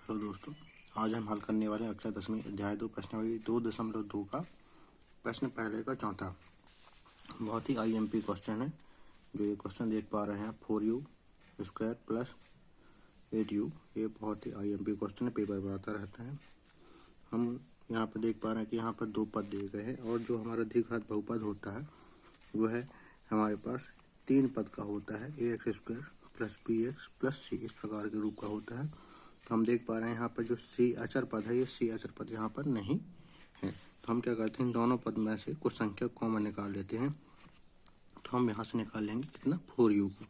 Hello दोस्तों, आज हम हल करने वाले हैं कक्षा 10वीं अध्याय 2 प्रश्नावली 2.2 का प्रश्न पहले का चौथा। बहुत ही आईएमपी क्वेश्चन है। जो ये क्वेश्चन देख पा रहे हैं 4u स्क्वायर प्लस 8u, ये बहुत ही आईएमपी क्वेश्चन है, पेपर में आता रहता है। हम यहाँ पर देख पा रहे हैं कि यहाँ पर दो पद दिए गए हैं और जो हमारा द्विघात बहुपद होता है वह है हमारे पास 3 पद का होता है, ax square plus bx plus c, इस प्रकार के रूप का होता है। तो हम देख पा रहे हैं यहाँ पर जो c अचर पद है, ये c अचर पद यहाँ पर नहीं है। तो हम क्या करते हैं, इन दोनों पद में से कुछ संख्या कॉमन निकाल लेते हैं। तो हम यहाँ से निकाल लेंगे कितना, 4u को।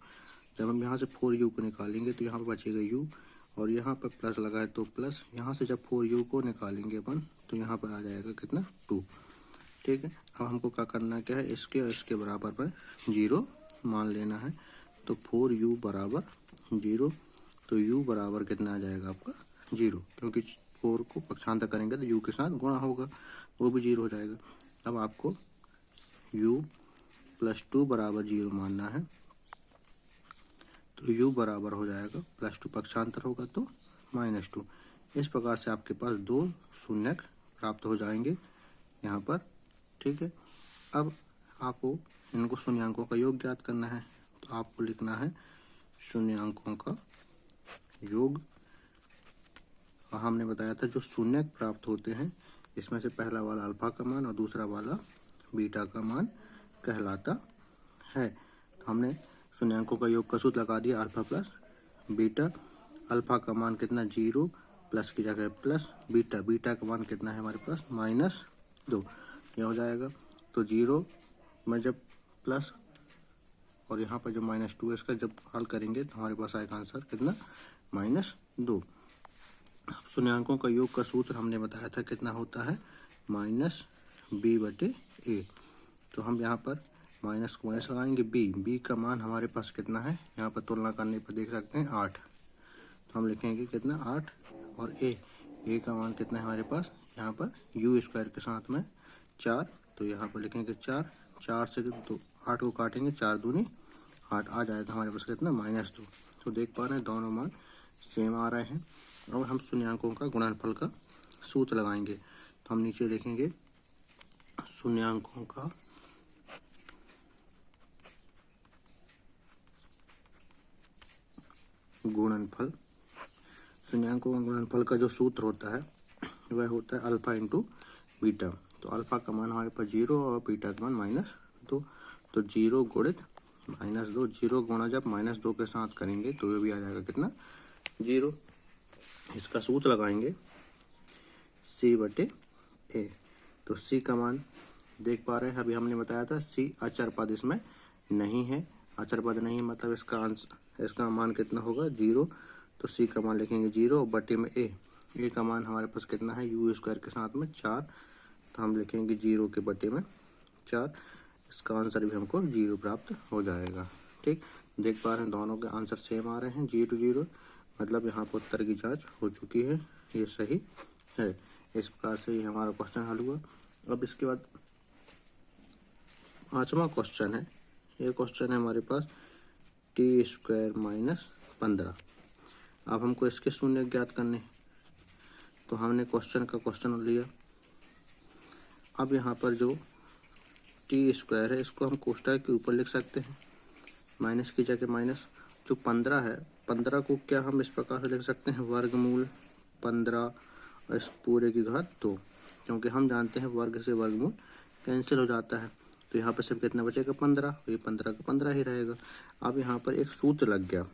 जब हम यहाँ से 4u को निकालेंगे तो यहाँ पर बचेगा u और यहाँ पर प्लस लगा है तो प्लस, यहाँ से जब 4u को निकालेंगे अपन तो यहाँ पर आ जाएगा कितना, 2। ठीक है, अब हमको क्या करना क्या है, इसके और इसके बराबर पर 0 मान लेना है। तो 4u बराबर 0, तो u बराबर कितना आ जाएगा आपका 0, क्योंकि 4 को पक्षांतर करेंगे तो u के साथ गुणा होगा, वो भी 0 हो जाएगा। अब आपको u प्लस 2 बराबर 0 मानना है, तो u बराबर हो जाएगा प्लस 2 पक्षांतर होगा तो -2। इस प्रकार से आपके पास 2 शून्यक प्राप्त हो जाएंगे यहाँ पर। ठीक है, अब आपको इनको शून्यांकों का योग ज्ञात करना है। तो आपको लिखना है शून्यांकों का योग, और हमने बताया था जो शून्यक प्राप्त होते हैं इसमें से पहला वाला अल्फा का मान और दूसरा वाला बीटा का मान कहलाता है। तो हमने शून्यांकों का योग का सूत्र लगा दिया, अल्फा प्लस बीटा। अल्फा का मान कितना, 0, प्लस की जगह प्लस, बीटा का मान कितना है हमारे पास, -2, यह हो जाएगा। तो 0 में जब प्लस और यहाँ पर जो -2 है, इसका जब हल करेंगे तो हमारे पास आएगा आंसर कितना, -2। शून्यांकों का योग का सूत्र हमने बताया था कितना होता है, -b/a। तो हम यहाँ पर माइनस को माइनस लगाएंगे, b का मान हमारे पास कितना है, यहाँ पर तुलना करने पर देख सकते हैं 8। तो हम लिखेंगे कितना, 8, और a का मान कितना है हमारे पास, यहाँ पर u स्क्वायर के साथ में 4। तो यहाँ पर लिखेंगे 4 से 8 को काटेंगे, 4 दूनी 8 आ जाएगा हमारे पास कितना, -2। तो देख पा रहे हैं दोनों मान सेम आ रहे हैं। और हम शून्यांकों का गुणनफल का सूत्र लगाएंगे। तो हम नीचे लिखेंगे शून्यांकों का गुणनफल। शून्यांकों का गुणनफल का जो सूत्र होता है वह होता है अल्फा इंटू बीटा। तो अल्फा का मान हमारे पास 0 और बीटा का मान -2। तो 0 गुणित -2, 0 गुणा जब -2 के साथ करेंगे तो ये भी आ जाएगा कितना, 0। इसका सूत्र लगाएंगे c/a। तो c का मान देख पा रहे हैं, अभी हमने बताया था c अचर पद इसमें नहीं है, अचर पद नहीं है मतलब इसका मान कितना होगा, 0। तो c का मान लिखेंगे 0 बटे में a का मान हमारे पास कितना है, u स्क्वायर के साथ में 4। तो हम लिखेंगे 0 के बटे में 4, इसका आंसर भी हमको 0 प्राप्त हो जाएगा। ठीक, देख पा रहे हैं दोनों के आंसर सेम आ रहे हैं, 0, मतलब यहाँ पर उत्तर की जांच हो चुकी है, ये सही है। इस प्रकार से ये हमारा क्वेश्चन हल हुआ। अब इसके बाद 5वां क्वेश्चन है। ये क्वेश्चन है हमारे पास t² - 15। अब हमको इसके शून्य ज्ञात करने, तो हमने क्वेश्चन लिया। अब यहाँ पर जो t² है इसको हम कोष्ठक के ऊपर लिख सकते हैं, माइनस की जगह माइनस। जो 15 है, 15 को क्या हम इस प्रकार से लिख सकते हैं, वर्गमूल 15 और इस पूरे की घात 2, क्योंकि हम जानते हैं वर्ग से वर्गमूल कैंसिल हो जाता है। तो यहाँ पर सिर्फ कितना बचेगा, 15, ये 15 का 15 ही रहेगा। अब यहाँ पर एक सूत्र लग गया,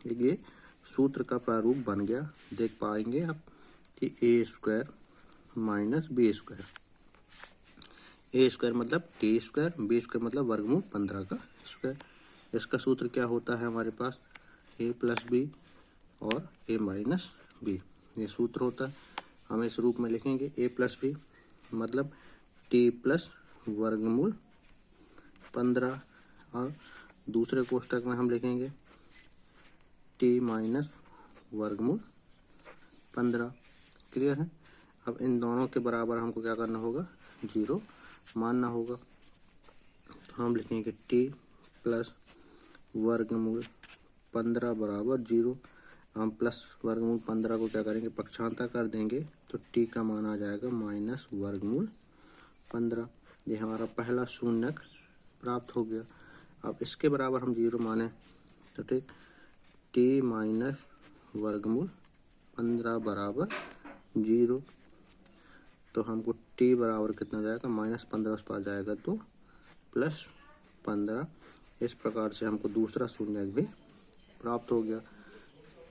ये सूत्र का प्रारूप बन गया, देख पाएंगे आप कि a² - b²। a² मतलब t², b² मतलब वर्गमूल 15 का स्क्वायर। इसका सूत्र क्या होता है हमारे पास, a + b और a - b, ये सूत्र होता है। हम इस रूप में लिखेंगे a + b मतलब t प्लस वर्गमूल 15, और दूसरे कोष्ठक में हम लिखेंगे t माइनस वर्गमूल 15। क्लियर है। अब इन दोनों के बराबर हमको क्या करना होगा, 0 मानना होगा। तो हम लिखेंगे t प्लस वर्गमूल 15 बराबर 0। हम प्लस वर्गमूल 15 को क्या करेंगे, पक्षांतर कर देंगे तो टी का मान आ जाएगा माइनस वर्गमूल 15। ये हमारा पहला शून्यक प्राप्त हो गया। अब इसके बराबर हम 0 माने तो ठीक, टी माइनस वर्गमूल 15 बराबर 0। तो हमको टी बराबर कितना जाएगा, -15 उस पर जाएगा तो +15। इस प्रकार से हमको दूसरा शून्यक भी प्राप्त हो गया।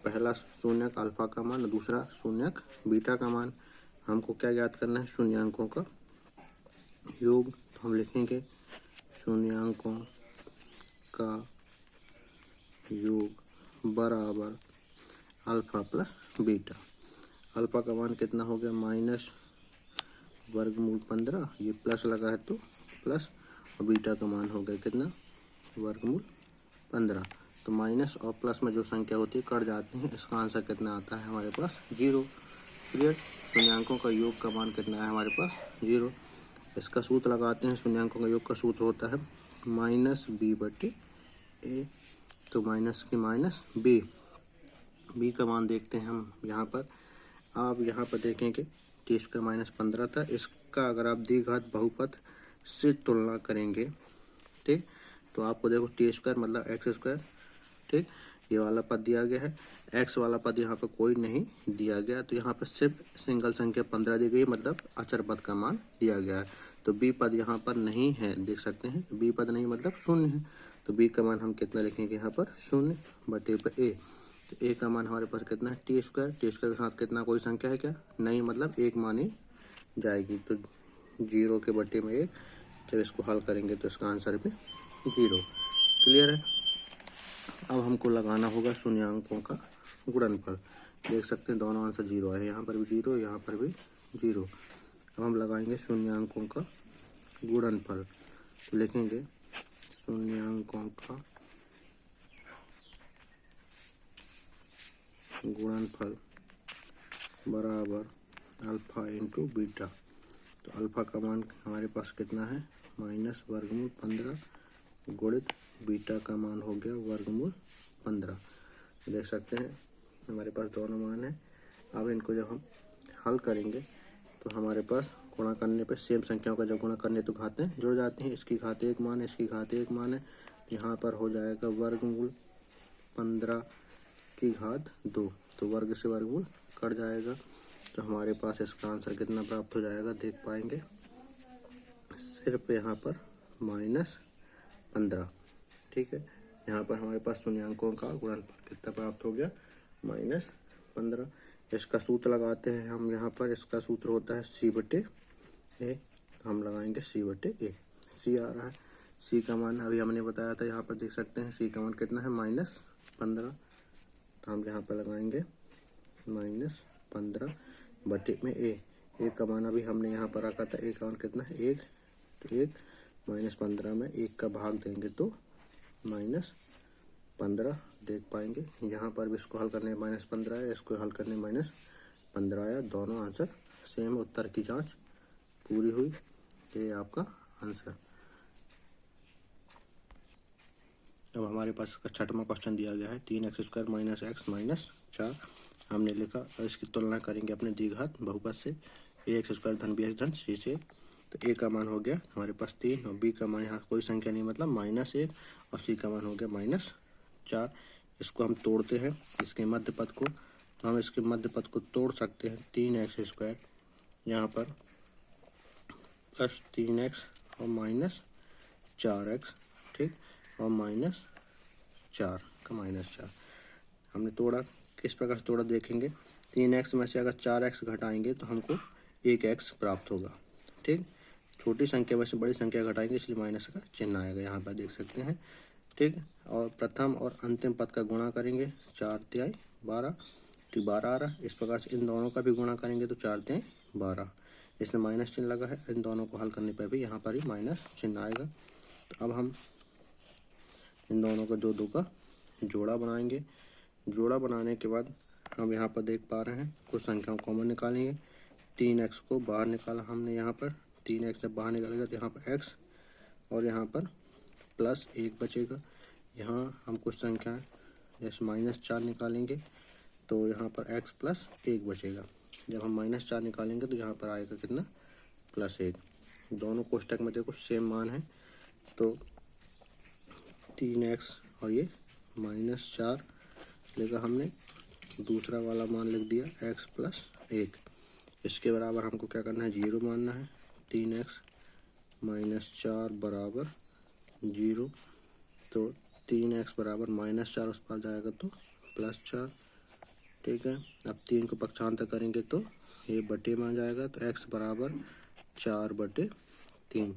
पहला शून्यक अल्फा का मान और दूसरा शून्यक बीटा का मान। हमको क्या ज्ञात करना है, शून्यांकों का योग। तो हम लिखेंगे शून्यांकों का योग बराबर अल्फा प्लस बीटा। अल्फा का मान कितना हो गया, माइनस वर्गमूल 15, ये प्लस लगा है तो प्लस, और बीटा का मान हो गया कितना, वर्गमूल 15। तो माइनस और प्लस में जो संख्या होती है कट जाती है। इसका आंसर कितना आता है हमारे पास, 0। क्लियर। शून्यांकों का योग का मान कितना है हमारे पास, 0। इसका सूत्र लगाते हैं। शून्यांकों का योग का सूत्र होता है -b/a। तो माइनस की माइनस b, b का मान देखते हैं हम यहाँ पर। आप यहाँ पर देखेंगे टी स्क्वायर -15 था। इसका अगर आप द्विघात बहुपद से तुलना करेंगे, ठीक, तो आपको देखो टी स्क्वायर मतलब एक्स स्क्वायर, ठीक, ये वाला पद दिया गया है। एक्स वाला पद यहाँ पर कोई नहीं दिया गया, तो यहाँ पर सिर्फ सिंगल संख्या 15 दी गई, मतलब अचर पद का मान दिया गया है। तो बी पद यहाँ पर नहीं है, देख सकते हैं। बी पद नहीं मतलब शून्य है। तो बी का मान हम कितना लिखेंगे यहाँ पर, 0/a। तो ए का मान हमारे पास कितना है, टी स्क्वायर। टी स्क्वायर के साथ कितना कोई संख्या है क्या, नहीं, मतलब 1 मानी जाएगी। तो 0 के बटे में 1, जब इसको हल करेंगे तो इसका आंसर भी 0। क्लियर है। अब हमको लगाना होगा शून्यांकों का गुणनफल। देख सकते हैं दोनों आंसर 0 आए, यहाँ पर भी 0, यहाँ पर भी 0। अब हम लगाएंगे शून्यांकों का गुणनफल। तो लिखेंगे शून्यांकों का गुणनफल बराबर अल्फा इंटू बीटा। तो अल्फा का मान हमारे पास कितना है, माइनस वर्गमूल 15 गुणित बीटा का मान हो गया वर्गमूल 15। देख सकते हैं हमारे पास दोनों मान है। अब इनको जब हम हल करेंगे तो हमारे पास गुणा करने पे सेम संख्याओं का जब गुणा करने तो घातें जुड़ जाती हैं। इसकी घात 1 मान है, इसकी घात 1 मान है। यहाँ पर हो जाएगा वर्गमूल 15 की घात 2। तो वर्ग से वर्गमूल कट जाएगा। तो हमारे पास इसका आंसर कितना प्राप्त हो जाएगा, देख पाएंगे सिर्फ यहाँ पर -15। ठीक है, यहाँ पर हमारे पास शून्यांकों का गुणनफल कितना प्राप्त हो गया, -15। इसका सूत्र लगाते हैं हम यहाँ पर। इसका सूत्र होता है c/a। तो हम लगाएंगे c/a। c आ रहा है, c का मान अभी हमने बताया था, यहाँ पर देख सकते हैं c का मान कितना है, -15। तो हम यहाँ पर लगाएंगे -15 बटे में a का मान अभी हमने यहाँ पर रखा था। a का मान कितना है, 1। तो 1 -15 में 1 का भाग देंगे तो -15 देख पाएंगे। यहाँ पर भी इसको हल करने -15 है, इसको हल करने -15 आया। दोनों आंसर सेम, उत्तर की जांच पूरी हुई। ये आपका आंसर। अब हमारे पास इसका छठवां क्वेश्चन दिया गया है, 3x² - x - 4 हमने लिखा। और इसकी तुलना करेंगे अपने द्विघात बहुपद से, ax² धन bx धन c से। तो a का मान हो गया हमारे पास 3, और b का मान यहाँ कोई संख्या नहीं मतलब -1, और c का मान हो गया -4। इसको हम तोड़ते हैं इसके मध्य पद को। तो हम इसके मध्य पद को तोड़ सकते हैं। 3x² यहाँ पर प्लस 3x और -4x, ठीक, और -4 का -4 हमने तोड़ा। किस प्रकार से तोड़ा देखेंगे। 3x में से अगर 4x घटाएंगे तो हमको 1x प्राप्त होगा, ठीक। छोटी संख्या में से बड़ी संख्या घटाएंगे, इसलिए माइनस का चिन्ह आएगा, यहाँ पर देख सकते हैं, ठीक। और प्रथम और अंतिम पद का गुणा करेंगे, 4 तिहाई 12, तो 12 आ रहा। इस प्रकार से इन दोनों का भी गुणा करेंगे तो 4 तिहाई 12, इसमें माइनस चिन्ह लगा है। इन दोनों को हल करने पर भी यहाँ पर ही माइनस चिन्ह आएगा। तो अब हम इन दोनों का 2 का जोड़ा बनाएंगे। जोड़ा बनाने के बाद हम यहाँ पर देख पा रहे हैं कुछ संख्याओं कॉमन निकालेंगे। 3x को बाहर निकाला हमने, यहाँ पर 3x जब बाहर निकालेगा तो यहाँ पर x और यहाँ पर +1 बचेगा। यहाँ हम कुछ संख्या जैसे -4 निकालेंगे तो यहाँ पर x प्लस 1 बचेगा। जब हम -4 निकालेंगे तो यहाँ पर आएगा कितना, +1। दोनों कोष्टक में देखो सेम मान है, तो 3x और ये -4 लेकर हमने दूसरा वाला मान लिख दिया x प्लस 1। इसके बराबर हमको क्या करना है, 0 मानना है। 3x -4 बराबर 0, तो 3x बराबर -4 उस पर जाएगा तो +4। ठीक है, अब 3 को पक्षांतर करेंगे तो ये बटे में आ जाएगा, तो x बराबर 4/3।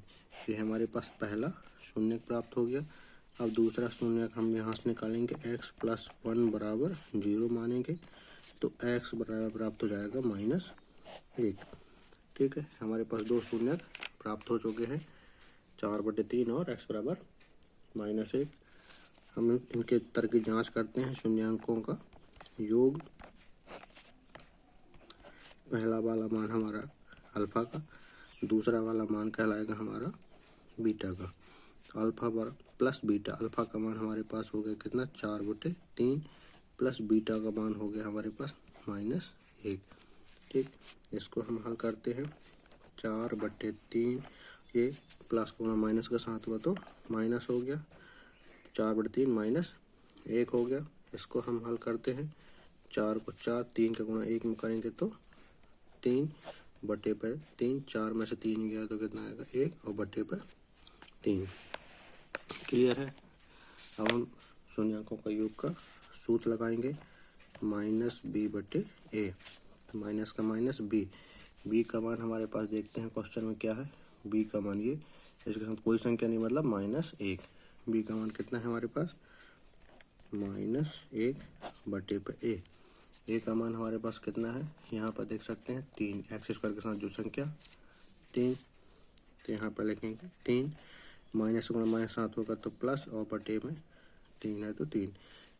ये हमारे पास पहला शून्य प्राप्त हो गया। अब दूसरा शून्य हम यहाँ से निकालेंगे, x प्लस 1 बराबर 0 मानेंगे, तो x बराबर प्राप्त हो जाएगा -1। ठीक है, हमारे पास दो शून्य प्राप्त हो चुके हैं, 4/3 और x बराबर -1। हम इनके उत्तर की जांच करते हैं। शून्यांकों का योग, पहला वाला मान हमारा अल्फा का, दूसरा वाला मान कहलाएगा हमारा बीटा का। अल्फा प्लस बीटा, अल्फा का मान हमारे पास हो गया कितना, 4/3 प्लस बीटा का मान हो गया हमारे पास -1। ठीक, इसको हम हल करते हैं। 4/3, ये प्लस का माइनस का साथ हुआ तो माइनस हो गया, 4/3 -1 हो गया। इसको हम हल करते हैं। 4 को 4, 3 का गुणा 1 में करेंगे तो 3/3, 4 में से 3 गया तो कितना आएगा, 1, और बटे पर 3। क्लियर है। अब हम शून्यांकों का योग का सूत्र लगाएंगे, -b/a, तो माइनस का माइनस b का मान हमारे पास देखते हैं क्वेश्चन में क्या है। b का मान ये, इसके साथ कोई संख्या नहीं, मतलब -1। b का मान कितना है हमारे पास, -1/a। a का मान हमारे पास कितना है, यहाँ पर देख सकते हैं 3, x² के साथ जो संख्या 3, तो यहाँ पर लिखेंगे 3, माइनस गुणा माइनस 7 होगा तो प्लस, और बटे में 3 है तो 3।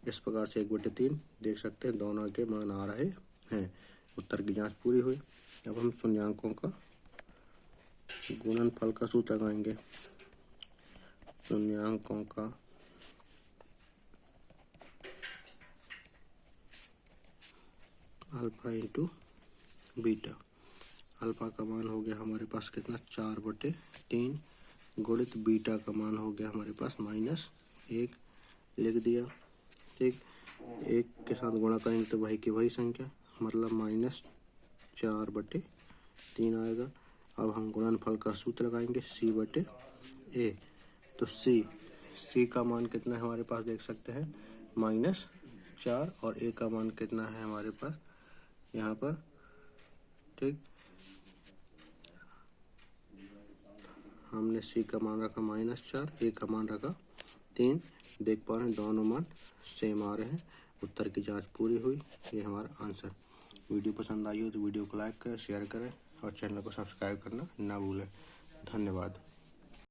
इस प्रकार से 1/3 देख सकते हैं, दोनों के मान आ रहे हैं। उत्तर की जांच पूरी हुई। अब हम शून्यांकों का गुणनफल का सूत्र लगाएंगे। शून्यांकों का अल्फा इंटू बीटा, अल्फा का मान हो गया हमारे पास कितना, 4/3 गुणित बीटा का मान हो गया हमारे पास -1, लिख दिया। ठीक, 1 के साथ गुणा करेंगे तो वही की वही संख्या, मतलब -4/3 आएगा। अब हम गुणनफल का सूत्र लगाएंगे, c/a, तो c का मान कितना है हमारे पास देख सकते हैं, -4, और a का मान कितना है हमारे पास यहाँ पर। ठीक, हमने c का मान रखा -4, a का मान रखा 3। देख पा रहे हैं दोनों मान सेम आ रहे हैं। उत्तर की जांच पूरी हुई। ये हमारा आंसर। वीडियो पसंद आई हो तो वीडियो को लाइक करें, शेयर करें और चैनल को सब्सक्राइब करना ना भूलें। धन्यवाद।